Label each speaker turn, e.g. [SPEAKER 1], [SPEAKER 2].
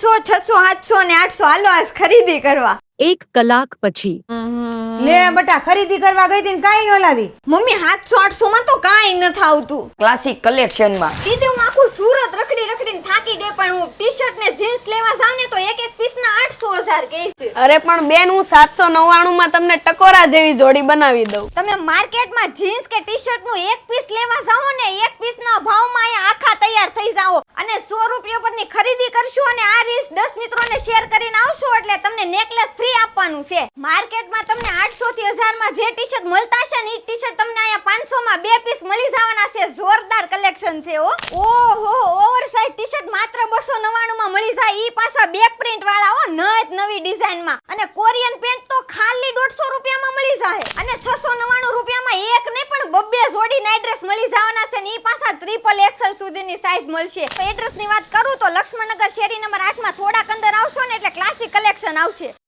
[SPEAKER 1] 500, 600, 700 ને 800 હાલો આજ ખરીદી કરવા.
[SPEAKER 2] 1 કલાક પછી
[SPEAKER 3] લે બટા ખરીદી કરવા ગઈ હતી ને કાઈ ન લાવી.
[SPEAKER 1] મમ્મી 700, 800 માં તો કાંઈ નથી આવતું.
[SPEAKER 4] ક્લાસિક કલેક્શન માં
[SPEAKER 1] સીધે હું આખું સુરત રખડીને થાકી ગઈ, પણ હું ટી-શર્ટ ને જીન્સ લેવા જાવ ને તો એક પીસ ના 800,000 કહે છે.
[SPEAKER 5] અરે પણ બેન, હું 799 માં તમને ટકોરા જેવી જોડી બનાવી દઉં.
[SPEAKER 1] તમે માર્કેટમાં જીન્સ કે ટી-શર્ટ નું એક પીસ લેવા જાઓ ને, એક પીસ ના ભાવમાં અહીંયા આખા તૈયાર થઈ જાઓ અને 100 રૂપિયા પરની ખરીદી કરશો અને આ રીલ્સ 10 મિત્રોને શેર કરીને આવશો એટલે તમને નેકલેસ ફ્રી આપવાનું છે. માર્કેટમાં તમને 800 થી 1000 માં જે ટી-શર્ટ મળતા છે ને, એ ટી-શર્ટ તમને અહીંયા 500 માં 2 પીસ મળી જવાના છે. જોરદાર કલેક્શન છે. ઓહો, ઓવરસાઇઝ ટી-શર્ટ માત્ર 299 માં મળી જાય, ઈ પાછા બેક પ્રિન્ટ વાળા હો, નવી ડિઝાઇન માં. અને કોરિયન પેન્ટ તો ખાલી 150 રૂપિયામાં મળી જાય અને 699 રૂપિયામાં એક નહીં પણ 2 જોડી નાઈટ ડ્રેસ મળી જવાના છે ને ઈ પાછા ટ્રિપલ એક્સેલ સુધીની સાઈઝ મળશે. તો એડ્રેસ ની વાત કરું તો લક્ષ્મણનગર શેરી નંબર 8 માં થોડાક અંદર આવશો ને એટલે ક્લાસિક કલેક્શન આવશે.